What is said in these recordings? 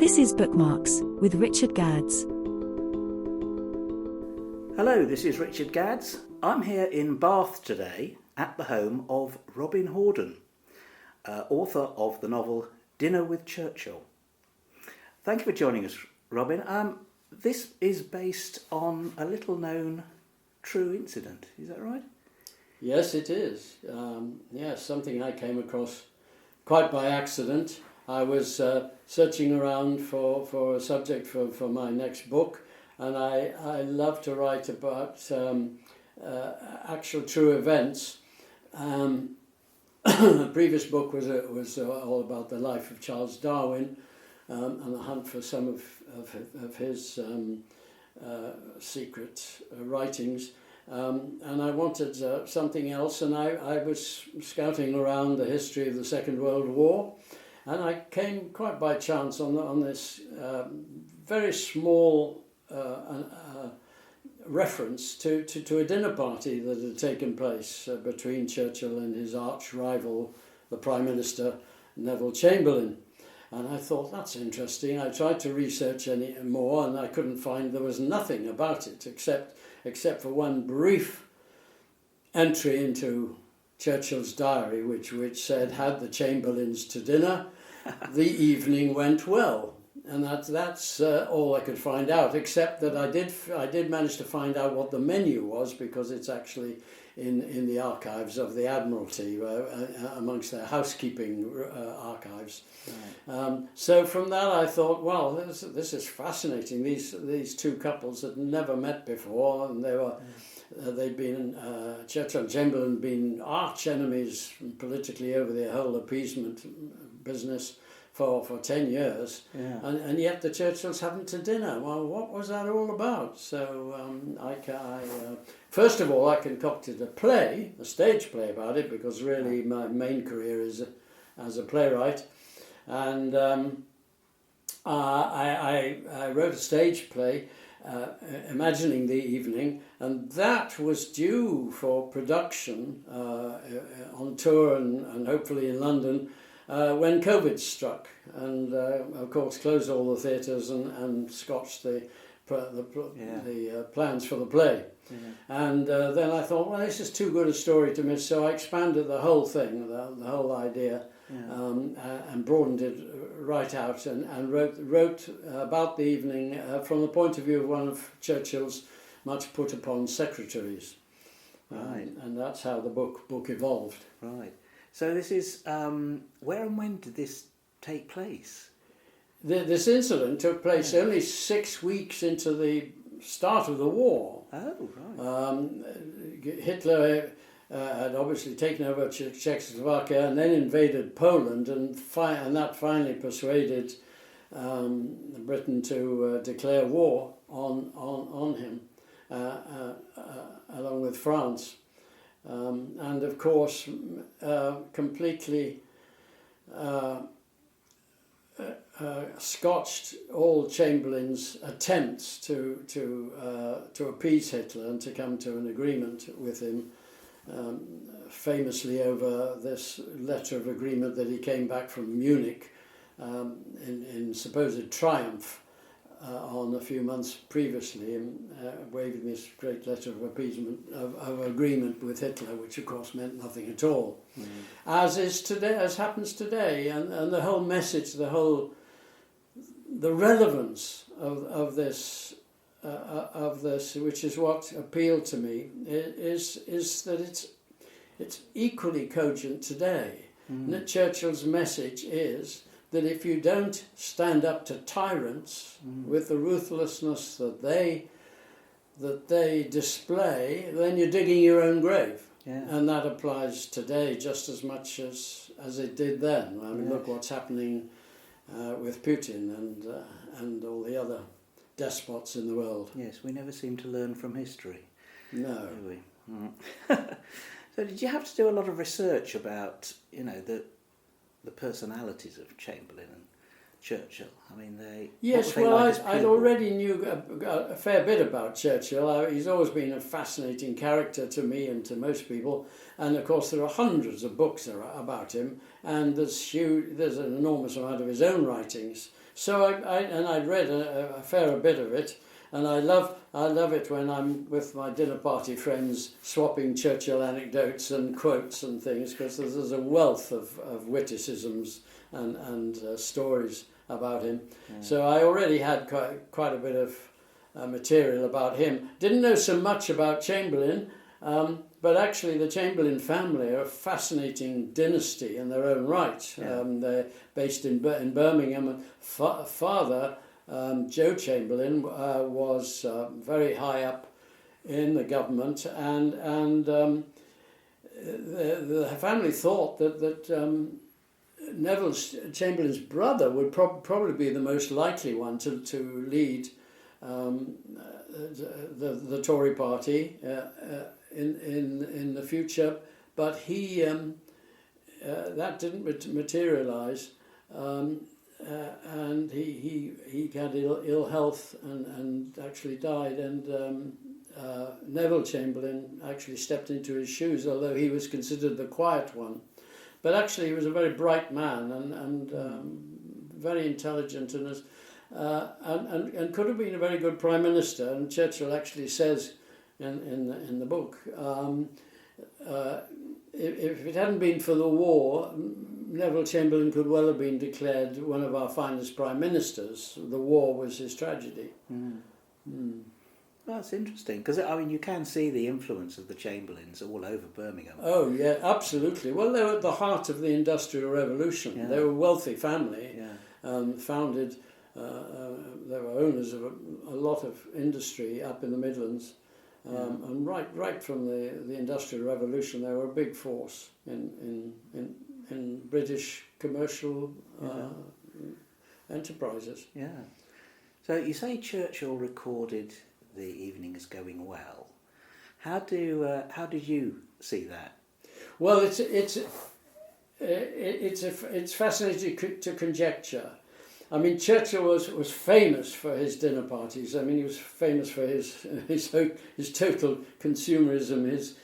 This is Bookmarks with Richard Gadds. Hello, this is Richard Gadds. I'm here in Bath today at the home of Robin Hawdon, author of the novel Dinner with Churchill. Thank you for joining us, Robin. This is based on a little-known true incident, is that right? Yes, it is. Something I came across quite by accident. I was searching around for a subject for my next book, and I love to write about actual true events. The previous book was all about the life of Charles Darwin and the hunt for some of his secret writings. And I wanted something else, and I was scouting around the history of the Second World War, and I came quite by chance on this very small reference to a dinner party that had taken place between Churchill and his arch rival, the Prime Minister Neville Chamberlain. And I thought, that's interesting. I tried to research any more, and I couldn't find, there was nothing about it except for one brief entry into Churchill's diary, which said, had the Chamberlains to dinner, the evening went well. And that's all I could find out, except that I did manage to find out what the menu was, because it's actually in the archives of the Admiralty, amongst their housekeeping archives. Right. So from that I thought, well, this is fascinating. These two couples had never met before, and they'd been Churchill and Chamberlain been arch enemies politically over the whole appeasement business for 10 years, and yet the Churchills haven't to dinner. Well, what was that all about? So first of all, I concocted a stage play about it, because really my main career is as a playwright, and I wrote a stage play imagining the evening, and that was due for production on tour and hopefully in London when COVID struck, and of course closed all the theatres and scotched the plans for the play. Yeah. And then I thought, well, this is too good a story to miss, so I expanded the whole thing, the whole idea, and broadened it right out, and wrote about the evening from the point of view of one of Churchill's much put upon secretaries. Right. And that's how the book evolved. Right. So this is, where and when did this take place? This incident took place only 6 weeks into the start of the war. Oh, right. Hitler had obviously taken over Czechoslovakia and then invaded Poland, and that finally persuaded Britain to declare war on him, along with France. And of course, completely scotched all Chamberlain's attempts to appease Hitler and to come to an agreement with him, famously over this letter of agreement that he came back from Munich in supposed triumph on a few months previously, waving this great letter of appeasement, of agreement with Hitler, which of course meant nothing at all. As is today, as happens today, and the whole message, the relevance of this, which is what appealed to me, is that it's equally cogent today. And that Churchill's message is that if you don't stand up to tyrants with the ruthlessness that they display, then you're digging your own grave. Yeah. And that applies today just as much as it did then. I mean, look what's happening with Putin and all the other despots in the world. Yes, we never seem to learn from history. No. Do we? So did you have to do a lot of research about, the personalities of Chamberlain and Churchill? I mean, Yes, well, I already knew a fair bit about Churchill. He's always been a fascinating character to me and to most people. And of course, there are hundreds of books about him, and there's an enormous amount of his own writings. So I'd read a fair bit of it, and I love it when I'm with my dinner party friends swapping Churchill anecdotes and quotes and things, because there's a wealth of witticisms and stories about him. Yeah. So I already had quite a bit of material about him. Didn't know so much about Chamberlain, but actually the Chamberlain family are a fascinating dynasty in their own right. Yeah. They're based in Birmingham. And father, Joe Chamberlain, was very high up in the government, and the family thought that Neville Chamberlain's brother would probably be the most likely one to lead the Tory party in the future, but he that didn't materialise, and he had ill health and actually died, and Neville Chamberlain actually stepped into his shoes, although he was considered the quiet one. But actually he was a very bright man and very intelligent, and could have been a very good Prime Minister. And Churchill actually says in the book, if it hadn't been for the war, Neville Chamberlain could well have been declared one of our finest Prime Ministers. The war was his tragedy. Mm. Mm. Well, that's interesting, because I mean you can see the influence of the Chamberlains all over Birmingham. Oh yeah, absolutely. Well, they were at the heart of the Industrial Revolution. Yeah. They were a wealthy family, yeah. Founded. They were owners of a lot of industry up in the Midlands, and right from the Industrial Revolution, they were a big force in British commercial enterprises. Yeah. So you say Churchill recorded the evening is going well. How did you see that? Well, it's fascinating to conjecture. I mean, Churchill was famous for his dinner parties. I mean, he was famous for his total consumerism, his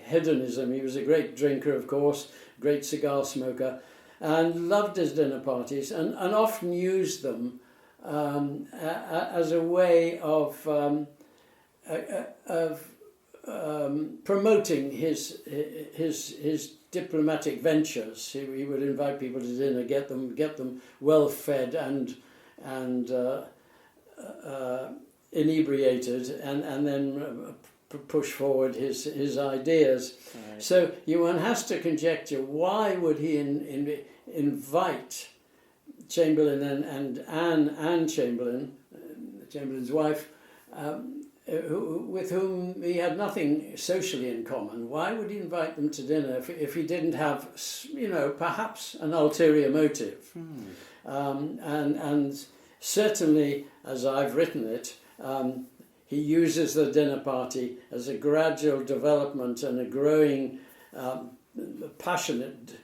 hedonism. He was a great drinker, of course, great cigar smoker, and loved his dinner parties, and often used them as a way of promoting his diplomatic ventures. He would invite people to dinner, get them well fed and inebriated, and then push forward his ideas. Right. So one has to conjecture, why would he invite Chamberlain and Anne Chamberlain, Chamberlain's wife, with whom he had nothing socially in common? Why would he invite them to dinner if he didn't have, perhaps an ulterior motive? And certainly, as I've written it, he uses the dinner party as a gradual development and a growing, passionate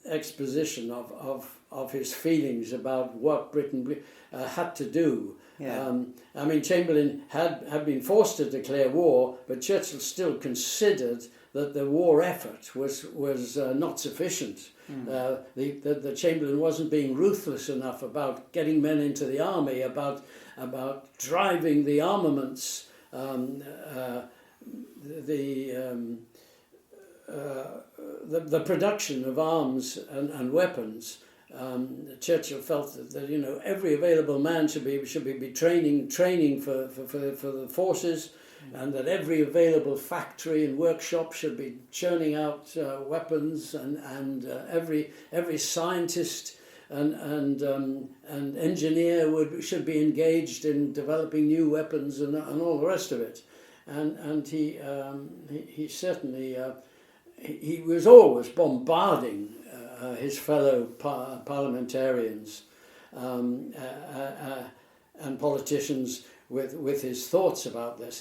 exposition of his feelings about what Britain had to do. Yeah. I mean, Chamberlain had been forced to declare war, but Churchill still considered that the war effort was not sufficient. The Chamberlain wasn't being ruthless enough about getting men into the army, about driving the armaments, the production of arms and weapons. Churchill felt that every available man should be training for the forces, and that every available factory and workshop should be churning out weapons, and every scientist and engineer should be engaged in developing new weapons and all the rest of it. And he certainly he was always bombarding his fellow parliamentarians and politicians with his thoughts about this.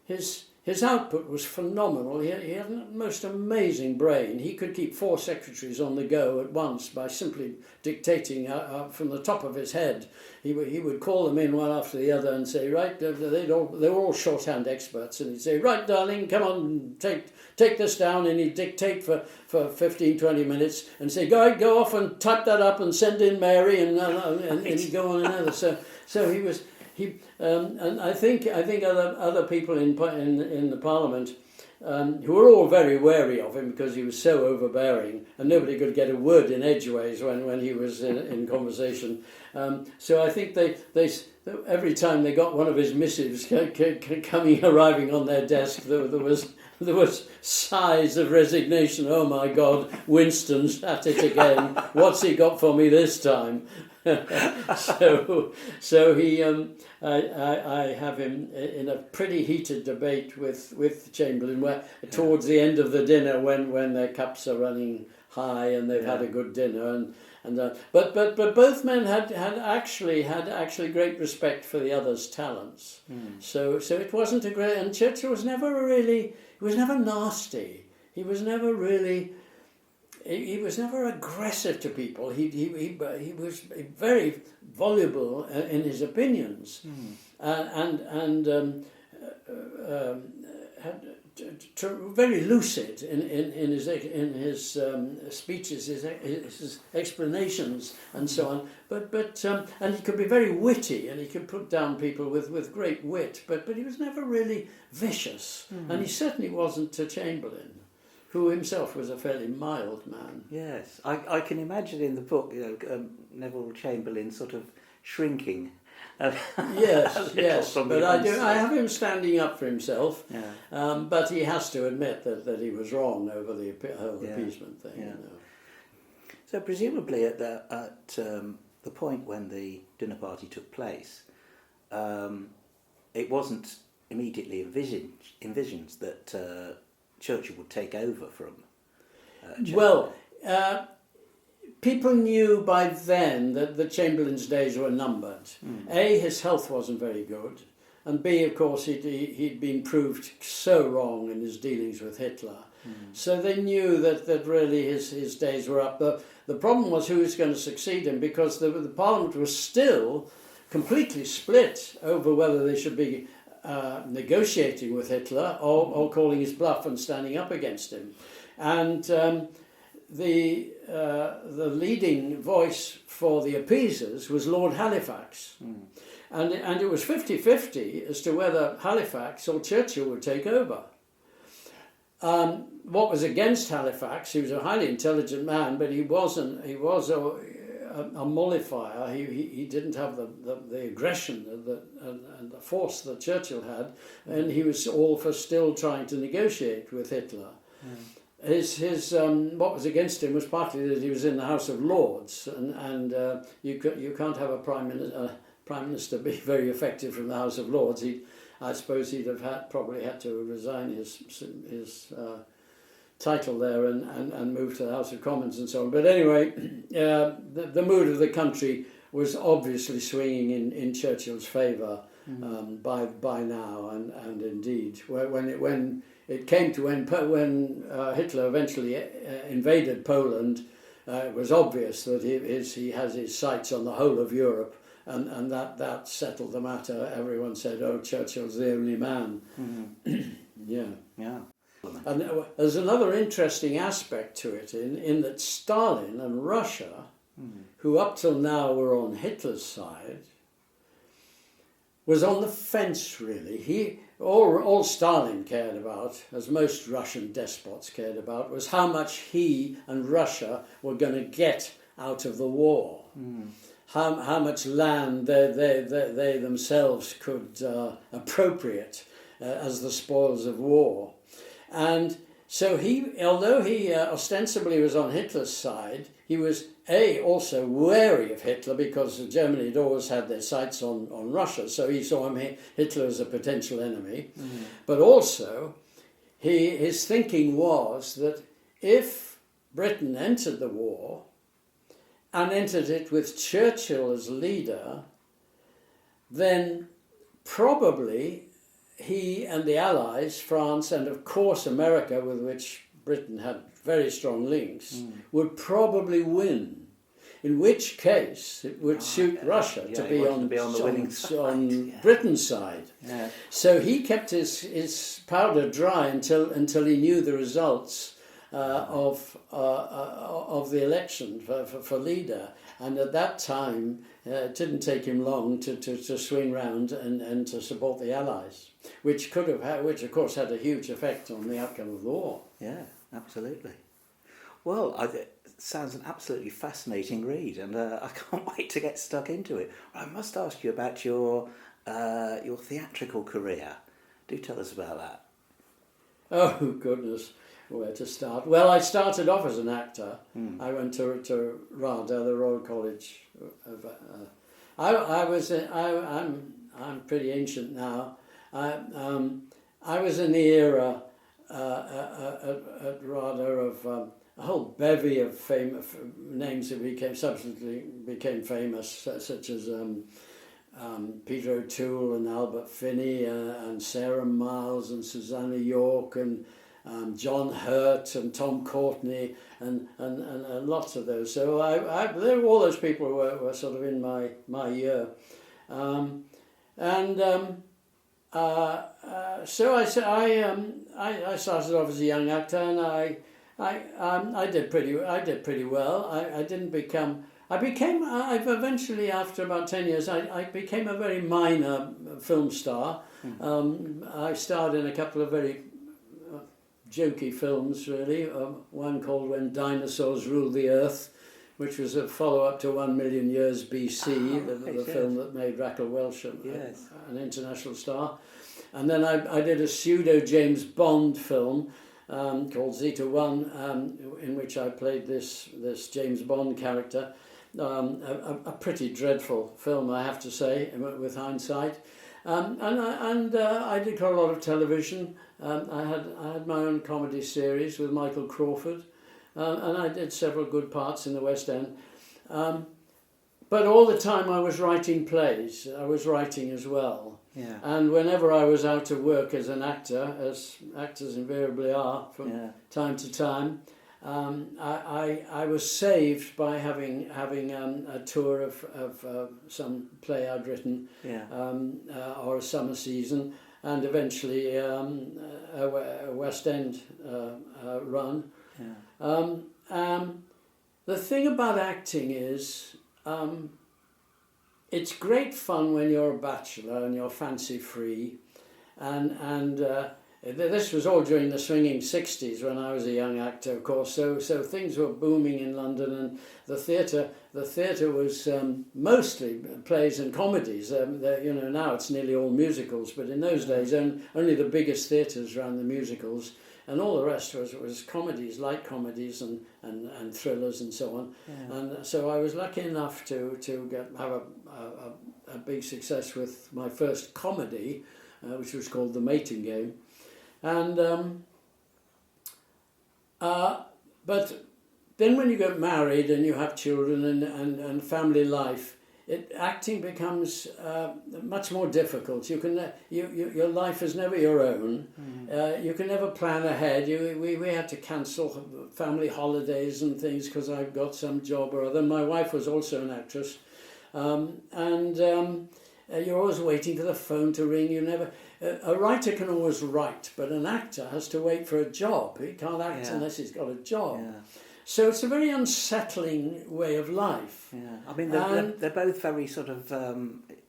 His his output was phenomenal. He had a most amazing brain. He could keep 4 secretaries on the go at once by simply dictating from the top of his head. He would call them in one after the other and say, right, they were all shorthand experts, and he'd say, right, darling, come on, take this down, and he'd dictate for 15, 20 minutes and say, go off and type that up and send in Mary, and he'd go on another. So he was... and I think other people in the Parliament who were all very wary of him because he was so overbearing and nobody could get a word in edgeways when he was in conversation. So I think they every time they got one of his missives arriving on their desk, there was sighs of resignation. Oh my God, Winston's at it again. What's he got for me this time? so he, I have him in a pretty heated debate with Chamberlain, where towards the end of the dinner, when their cups are running high and they've had a good dinner, but both men had actually great respect for the other's talents. So it wasn't a great, and Churchill was never nasty. He was never really. He was never aggressive to people. He was very voluble in his opinions, and very lucid in his speeches, his explanations, and so on. But and he could be very witty, and he could put down people with great wit. But he was never really vicious, and he certainly wasn't to Chamberlain, who himself was a fairly mild man. Yes, I can imagine in the book, Neville Chamberlain sort of shrinking. Yes, but I have him standing up for himself. Yeah. But he has to admit that he was wrong over the whole appeasement thing. Yeah. You know. So presumably at the point when the dinner party took place, it wasn't immediately envisioned that Churchill would take over from Chamberlain. Well, people knew by then that the Chamberlain's days were numbered. A, his health wasn't very good, and B, of course, he'd been proved so wrong in his dealings with Hitler. So they knew that really his days were up. The problem was who was going to succeed him, because the Parliament was still completely split over whether they should be negotiating with Hitler or calling his bluff and standing up against him. And the leading voice for the appeasers was Lord Halifax. And it was 50-50 as to whether Halifax or Churchill would take over. What was against Halifax, he was a highly intelligent man, but he was a mollifier. He didn't have the aggression and the force that Churchill had, and he was all for still trying to negotiate with Hitler. His what was against him was partly that he was in the House of Lords, and you can't have a prime minister be very effective from the House of Lords. I suppose he'd have probably had to resign his title there and move to the House of Commons and so on. But anyway, the mood of the country was obviously swinging in Churchill's favour by now, and indeed when it came to when Hitler eventually invaded Poland, it was obvious that he has his sights on the whole of Europe, and that settled the matter. Everyone said, "Oh, Churchill's the only man." Yeah. And there's another interesting aspect to it in that Stalin and Russia, who up till now were on Hitler's side, was on the fence really. All Stalin cared about, as most Russian despots cared about, was how much he and Russia were going to get out of the war. How much land they themselves could appropriate as the spoils of war. And so although he ostensibly was on Hitler's side, he was also wary of Hitler, because Germany had always had their sights on Russia, so he saw Hitler as a potential enemy. But also, his thinking was that if Britain entered the war, and entered it with Churchill as leader, then probably he and the Allies, France and of course America, with which Britain had very strong links, would probably win. In which case, it would suit Russia to be on the winning side. On Britain's side. Yeah. So he kept his powder dry until he knew the results of the election for leader. And at that time, it didn't take him long to swing round and to support the Allies, which of course had a huge effect on the outcome of the war. Yeah, absolutely. Well, it sounds an absolutely fascinating read, and I can't wait to get stuck into it. I must ask you about your theatrical career. Do tell us about that. Oh, goodness, where to start? Well, I started off as an actor. I went to RADA, the Royal College. I'm pretty ancient now. I was in the era at RADA of a whole bevy of names that subsequently became famous, such as Peter O'Toole and Albert Finney and Sarah Miles and Susanna York and John Hurt and Tom Courtney and lots of those. So all those people were sort of in my year, so I started off as a young actor, and I did pretty well. I've eventually, after about 10 years, I became a very minor film star. I starred in a couple of very jokey films, really. One called When Dinosaurs Ruled the Earth, which was a follow-up to 1 Million Years BC, the film that made Raquel Welch an international star. And then I did a pseudo James Bond film called Zeta 1, in which I played this James Bond character. A pretty dreadful film, I have to say, with hindsight. And I did quite a lot of television. I had my own comedy series with Michael Crawford, and I did several good parts in the West End. But all the time I was writing plays. I was writing as well. Yeah. And whenever I was out of work as an actor, as actors invariably are from time to time, I was saved by having a tour of some play I'd written, or a summer season, and eventually a West End run. Yeah. The thing about acting is, it's great fun when you're a bachelor and you're fancy free, and this was all during the swinging 60s when I was a young actor, of course. So things were booming in London, and the theatre was mostly plays and comedies. Now it's nearly all musicals, but in those days only the biggest theatres ran the musicals, and all the rest was comedies, light comedies and thrillers and so on. Yeah. And so I was lucky enough to have a big success with my first comedy, which was called The Mating Game. And but then when you get married and you have children and family life, acting becomes much more difficult. Your life is never your own. You can never plan ahead. We had to cancel family holidays and things because I've got some job or other. My wife was also an actress, and you're always waiting for the phone to ring. A writer can always write, but an actor has to wait for a job. He can't act unless he's got a job. Yeah. So it's a very unsettling way of life. Yeah, I mean, they're both very sort of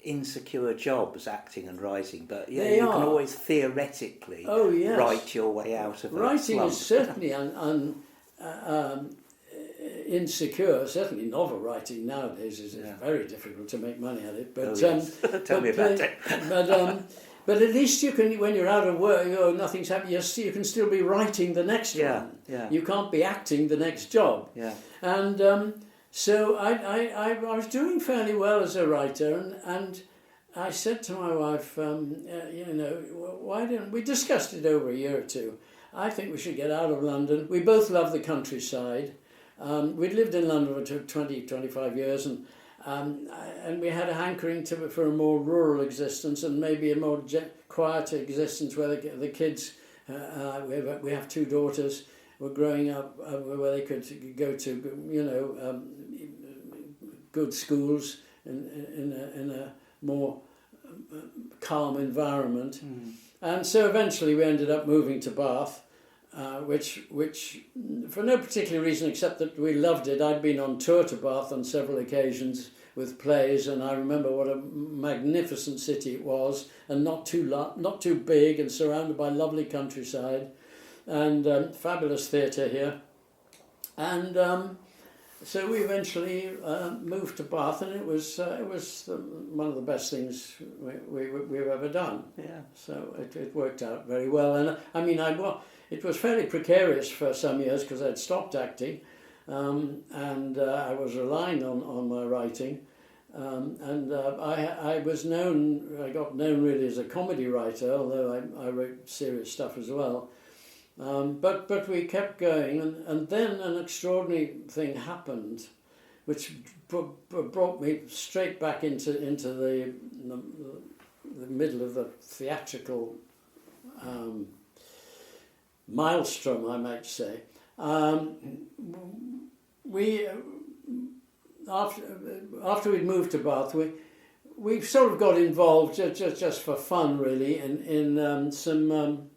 insecure jobs, acting and writing, but you can always theoretically write your way out of it. Writing is certainly insecure. Certainly novel writing nowadays is very difficult to make money at it. But tell me about it. But at least you can, when you're out of work, nothing's happening, you can still be writing the next one. Yeah. You can't be acting the next job. Yeah. And so I was doing fairly well as a writer, and I said to my wife, why don't we discussed it over a year or two. I think we should get out of London. We both love the countryside. We'd lived in London for 20, 25 years, And we had a hankering for a more rural existence and maybe a more quieter existence where the kids, we have 2 daughters, were growing up where they could go to, good schools in a more calm environment. And so eventually we ended up moving to Bath, which for no particular reason except that we loved it. I'd been on tour to Bath on several occasions with plays, and I remember what a magnificent city it was, and not too big, and surrounded by lovely countryside, and fabulous theatre here. And so we eventually moved to Bath, and it was one of the best things we've ever done. Yeah. So it worked out very well, and I mean it was fairly precarious for some years because I'd stopped acting, and I was relying on my writing, and I got known really as a comedy writer, although I wrote serious stuff as well. But we kept going, and then an extraordinary thing happened, which brought me straight back into the middle of the theatrical maelstrom, I might say. After we'd moved to Bath, we sort of got involved just for fun, really, in some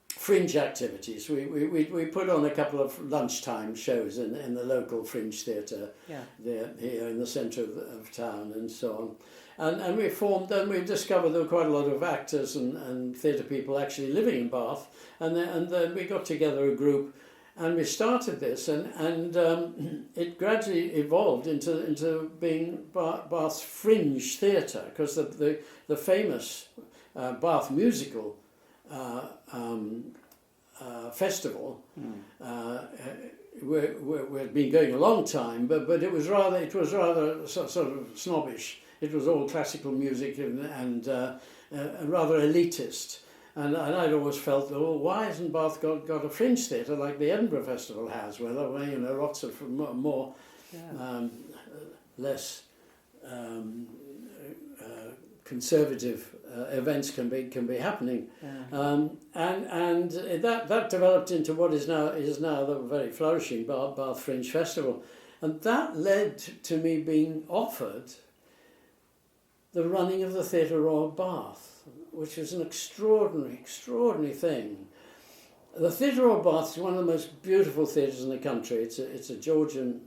fringe activities. We put on a couple of lunchtime shows in the local fringe theatre there here in the centre of town and so on. And we discovered there were quite a lot of actors and theatre people actually living in Bath, and then we got together a group and we started this, and it gradually evolved into being Bath's fringe theatre, because the famous Bath musical festival we'd been going a long time, but it was rather sort of snobbish. It was all classical music and rather elitist. And I'd always felt, why hasn't Bath got a fringe theatre like the Edinburgh Festival has, where lots of more less conservative events can be happening, and that developed into what is now the very flourishing Bath Fringe Festival, and that led to me being offered the running of the Theatre Royal Bath, which was an extraordinary thing. The Theatre Royal Bath is one of the most beautiful theatres in the country. It's a Georgian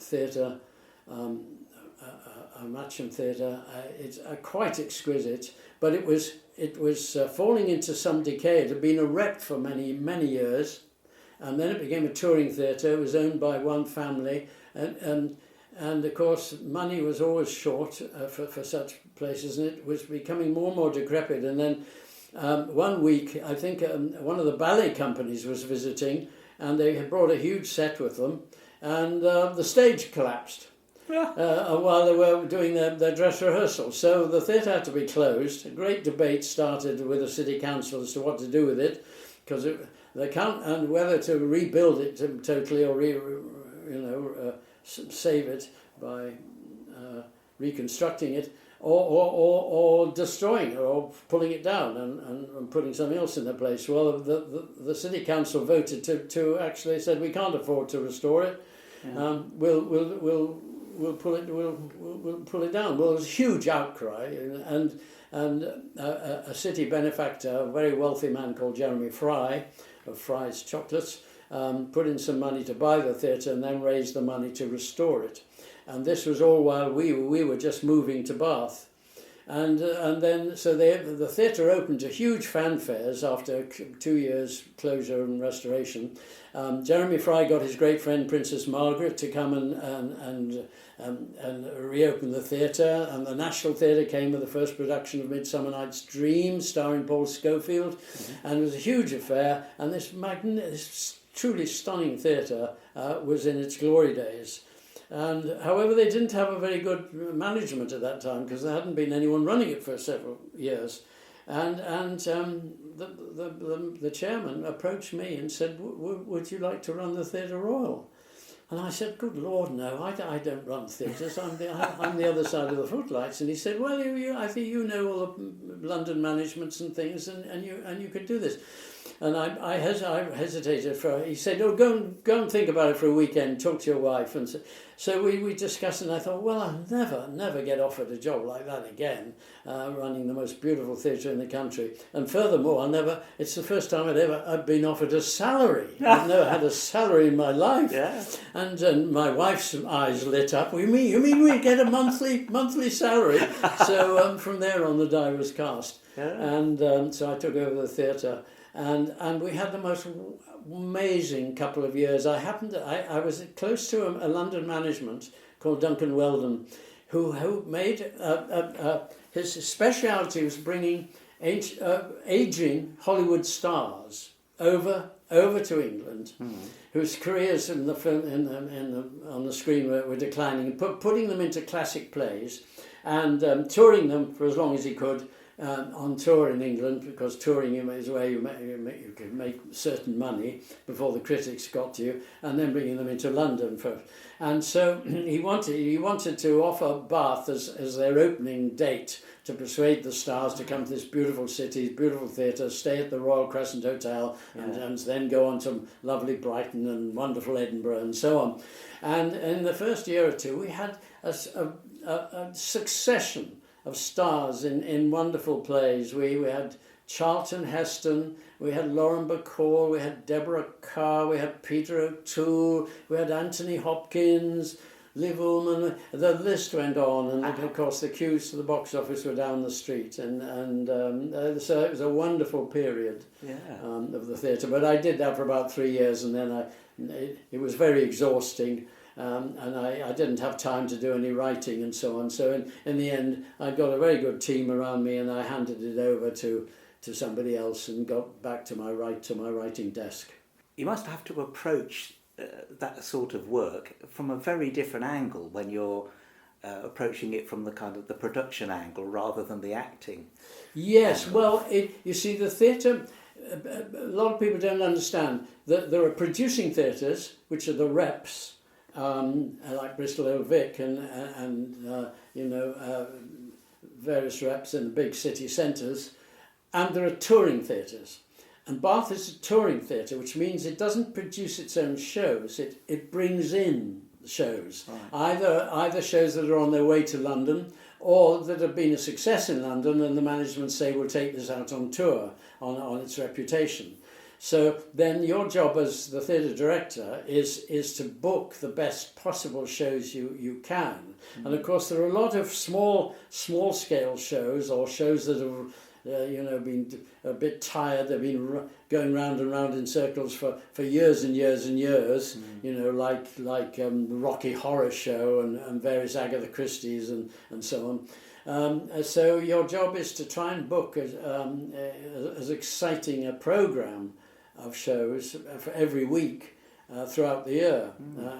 theatre. A Matcham theatre. It's quite exquisite, but it was falling into some decay. It had been a wreck for many years, and then it became a touring theatre. It was owned by one family, and of course money was always short for such places, and it was becoming more and more decrepit. And then one week, I think one of the ballet companies was visiting, and they had brought a huge set with them, and the stage collapsed. While they were doing their dress rehearsal. So the theatre had to be closed. A great debate started with the city council as to what to do with it, because and whether to rebuild it totally or save it by reconstructing it, or destroying it, or pulling it down and putting something else in their place. Well, the city council voted to actually said, we can't afford to restore it. We'll pull it down. Well, there was a huge outcry, and a city benefactor, a very wealthy man called Jeremy Fry, of Fry's Chocolates, put in some money to buy the theatre and then raised the money to restore it. And this was all while we were just moving to Bath. And then so the theatre opened to huge fanfares after 2 years closure and restoration. Jeremy Fry got his great friend Princess Margaret to come and reopen the theatre, and the National Theatre came with the first production of Midsummer Night's Dream, starring Paul Schofield, and it was a huge affair. And this truly stunning theatre was in its glory days. And however, they didn't have a very good management at that time, because there hadn't been anyone running it for several years. And the chairman approached me and said, would you like to run the Theatre Royal? And I said, good Lord, no, I don't run theatres. I'm the other side of the footlights. And he said, well, I think you know all the London managements and things, and you could do this. And I hesitated he said, oh, go and think about it for a weekend, talk to your wife. And so we discussed, and I thought, well, I'll never get offered a job like that again, running the most beautiful theatre in the country. And furthermore, it's the first time I've been offered a salary. I've never had a salary in my life. Yeah. And my wife's eyes lit up. You mean we get a monthly salary? So from there on, the die was cast. Yeah. And so I took over the theatre. And we had the most amazing couple of years. I was close to a London management called Duncan Weldon, who made his speciality was bringing aging Hollywood stars over to England, whose careers in the film on the screen were declining, putting them into classic plays, and touring them for as long as he could. On tour in England, because touring is where you can make certain money before the critics got to you, and then bringing them into London and so he wanted to offer Bath as their opening date to persuade the stars to come to this beautiful city, beautiful theatre, stay at the Royal Crescent Hotel, and then go on to lovely Brighton and wonderful Edinburgh and so on. And in the first year or two, we had a succession of stars in wonderful plays. We had Charlton Heston, we had Lauren Bacall, we had Deborah Kerr, we had Peter O'Toole, we had Anthony Hopkins, Liv Ullmann. The list went on, and of course the queues to the box office were down the street, and so it was a wonderful period of the theatre. But I did that for about 3 years, and then it was very exhausting. And I didn't have time to do any writing and so on. So in the end, I got a very good team around me, and I handed it over to somebody else and got back to my writing desk. You must have to approach that sort of work from a very different angle when you're approaching it from the kind of the production angle rather than the acting. Yes, well, you see, the theatre, a lot of people don't understand that there are producing theatres, which are the reps, like Bristol Old Vic and various reps in the big city centres, and there are touring theatres. And Bath is a touring theatre, which means it doesn't produce its own shows, it brings in shows. Right. Either shows that are on their way to London, or that have been a success in London, and the management say, we'll take this out on tour, on its reputation. So then your job as the theatre director is to book the best possible shows you can. Mm-hmm. And of course there are a lot of small scale shows, or shows that have been a bit tired. They've been going round and round in circles for years and years and years. Mm-hmm. Like the Rocky Horror Show and various Agatha Christie's and so on. So your job is to try and book as exciting a programme of shows for every week throughout the year,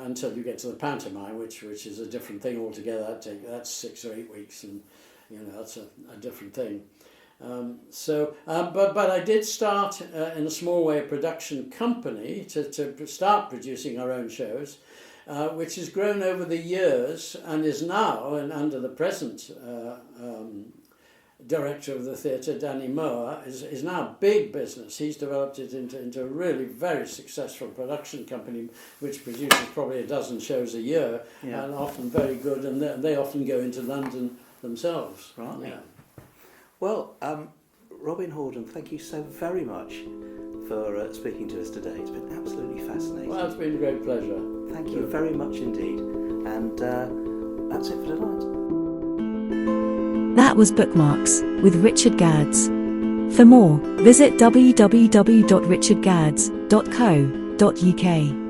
until you get to the pantomime, which is a different thing altogether. That's 6 or 8 weeks, and that's a different thing. But I did start in a small way a production company to start producing our own shows, which has grown over the years and is now, and under the present director of the theatre, Danny Moore, is now a big business. He's developed it into a really very successful production company, which produces probably a dozen shows a year, and often very good, and they often go into London themselves. Right. Yeah. Well, Robin Hawdon, thank you so very much for speaking to us today. It's been absolutely fascinating. Well, it's been a great pleasure. Thank you very much indeed. And that's it for tonight. That was Bookmarks with Richard Gadds. For more, visit www.richardgadds.co.uk.